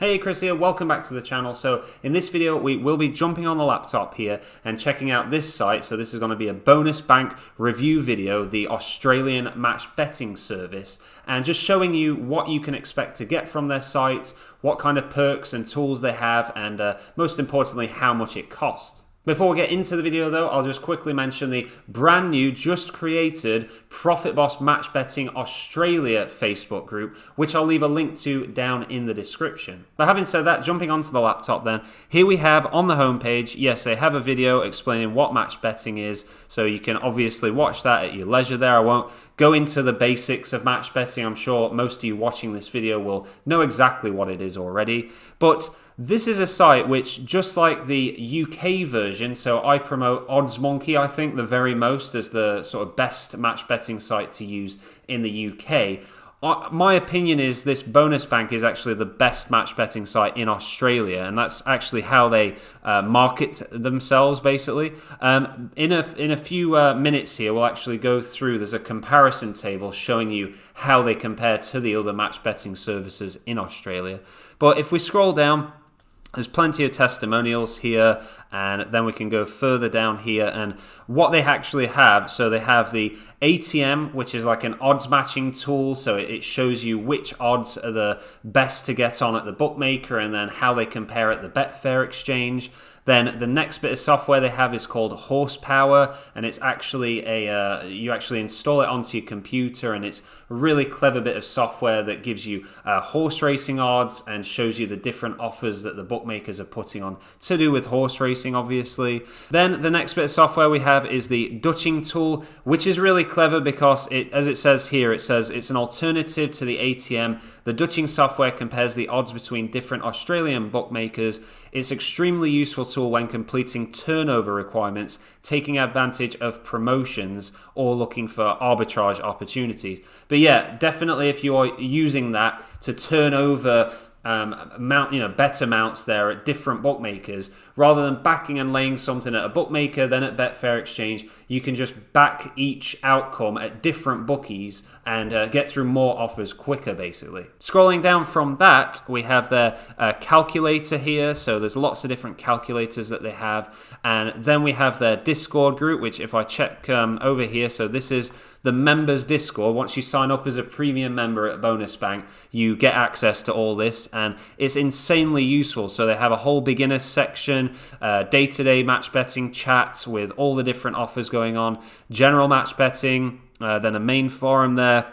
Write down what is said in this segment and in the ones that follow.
Hey, Chris here, welcome back to the channel. So in this video we will be jumping on the laptop here and checking out this site. So this is going to be a bonus bank review video, the Australian match betting service, and just showing you what you can expect to get from their site, what kind of perks and tools they have, and most importantly how much it costs. Before we get into the video though, I'll just quickly mention the brand new, just created Profit Boss Match Betting Australia Facebook group, which I'll leave a link to down in the description. But having said that, jumping onto the laptop then, here we have on the homepage, yes, they have a video explaining what match betting is, so you can obviously watch that at your leisure there. I won't go into the basics of match betting. I'm sure most of you watching this video will know exactly what it is already, but this is a site which, just like the UK version, so I promote Odds Monkey, I think, the very most as the sort of best match betting site to use in the UK. My opinion is this bonus bank is actually the best match betting site in Australia, and that's actually how they market themselves, basically. In a few minutes here, we'll actually go through, there's a comparison table showing you how they compare to the other match betting services in Australia. But if we scroll down, there's plenty of testimonials here, and then we can go further down here and what they actually have. So they have the ATM, which is like an odds matching tool. So it shows you which odds are the best to get on at the bookmaker and then how they compare at the Betfair exchange. Then the next bit of software they have is called Horsepower, and it's actually you actually install it onto your computer, and it's a really clever bit of software that gives you horse racing odds and shows you the different offers that the bookmakers are putting on to do with horse racing, obviously. Then the next bit of software we have is the Dutching tool, which is really clever because as it says here, it says it's an alternative to the ATM. The Dutching software compares the odds between different Australian bookmakers. It's extremely useful tool when completing turnover requirements, taking advantage of promotions, or looking for arbitrage opportunities. But yeah, definitely if you are using that to turn over bet amounts there at different bookmakers, rather than backing and laying something at a bookmaker then at Betfair exchange, you can just back each outcome at different bookies and get through more offers quicker, basically. Scrolling down from that, we have their calculator here. So there's lots of different calculators that they have, and then we have their Discord group, which if I check over here, so this is the members Discord. Once you sign up as a premium member at Bonus Bank, you get access to all this, and it's insanely useful. So they have a whole beginners section, day-to-day match betting chat with all the different offers going on, general match betting, then a main forum there,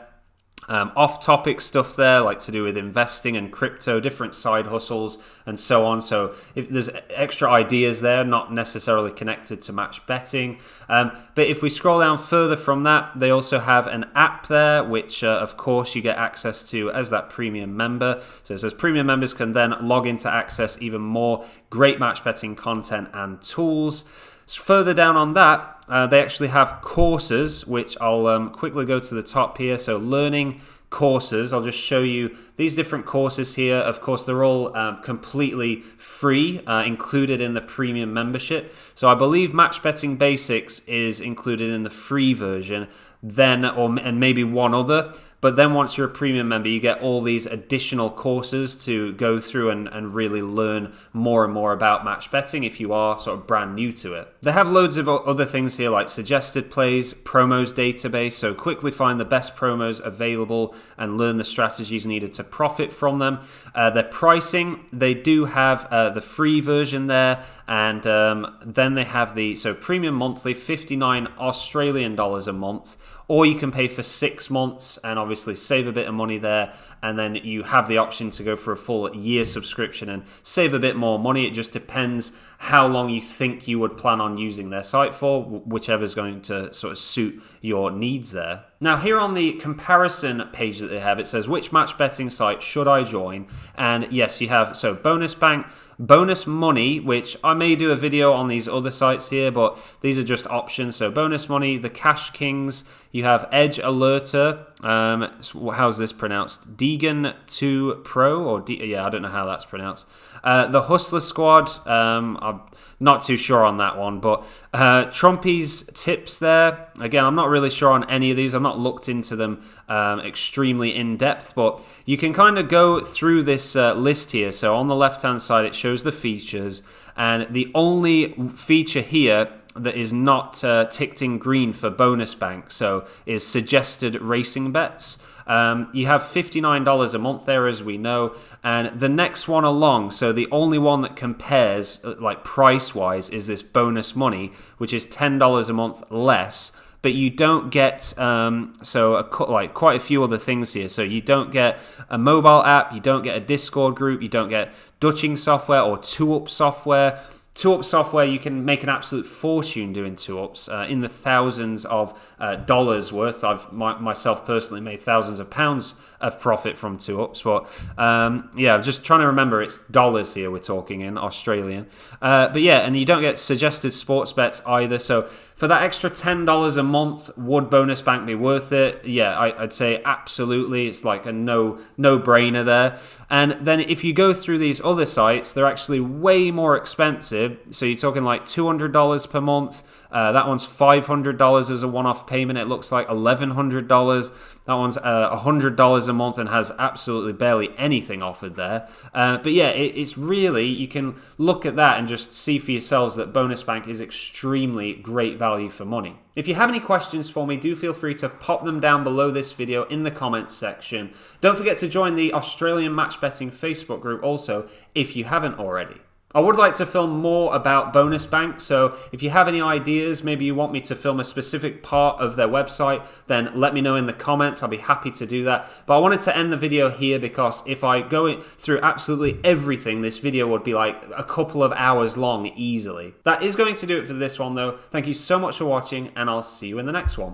off-topic stuff there, like to do with investing and crypto, different side hustles, and so on. So if there's extra ideas there, not necessarily connected to match betting. But if we scroll down further from that, they also have an app there, which of course you get access to as that premium member. So it says premium members can then log in to access even more great match betting content and tools. Further down on that, they actually have courses, which I'll quickly go to the top here. So learning courses, I'll just show you these different courses here. Of course, they're all completely free, included in the premium membership. So I believe Match Betting Basics is included in the free version, and maybe one other. But then once you're a premium member, you get all these additional courses to go through and really learn more and more about match betting if you are sort of brand new to it. They have loads of other things here like suggested plays, promos database, so quickly find the best promos available and learn the strategies needed to profit from them. Their pricing, they do have the free version there, and then they have the premium monthly, 59 Australian dollars a month, or you can pay for 6 months and obviously save a bit of money there, and then you have the option to go for a full year subscription and save a bit more money. It just depends how long you think you would plan on using their site for, whichever is going to sort of suit your needs there. Now here on the comparison page that they have, it says which match betting site should I join, and yes, you have Bonus Bank, Bonus Money, which I may do a video on these other sites here, but these are just options. So Bonus Money, the Cash Kings, you have Edge Alerter, how's this pronounced? Deegan 2 Pro, or yeah, I don't know how that's pronounced. The Hustler Squad, I'm not too sure on that one, but Trumpy's Tips there, again, I'm not really sure on any of these. I'm not looked into them extremely in depth, but you can kind of go through this list here. So on the left hand side it shows the features, and the only feature here that is not ticked in green for bonus bank so is suggested racing bets. You have $59 a month there, as we know, and the next one along, so the only one that compares like price wise, is this bonus money, which is $10 a month less. But you don't get like quite a few other things here. So you don't get a mobile app, you don't get a Discord group, you don't get Dutching software or 2up software. 2up software, you can make an absolute fortune doing 2ups, in the thousands of dollars worth. I've myself personally made thousands of pounds of profit from 2ups, but yeah, I'm just trying to remember, it's dollars here we're talking in, Australian. But yeah, and you don't get suggested sports bets either, so for that extra $10 a month, would bonus bank be worth it? Yeah, I'd say absolutely. It's like a no-brainer there. And then if you go through these other sites, they're actually way more expensive. So you're talking like $200 per month. That one's $500 as a one-off payment. It looks like $1,100. That one's $100 a month and has absolutely barely anything offered there. But yeah, it's really, you can look at that and just see for yourselves that bonus bank is extremely great value for money. If you have any questions for me, do feel free to pop them down below this video in the comments section. Don't forget to join the Australian Match Betting Facebook group also, if you haven't already. I would like to film more about Bonus Bank, so if you have any ideas, maybe you want me to film a specific part of their website, then let me know in the comments. I'll be happy to do that. But I wanted to end the video here because if I go through absolutely everything, this video would be like a couple of hours long easily. That is going to do it for this one though. Thank you so much for watching, and I'll see you in the next one.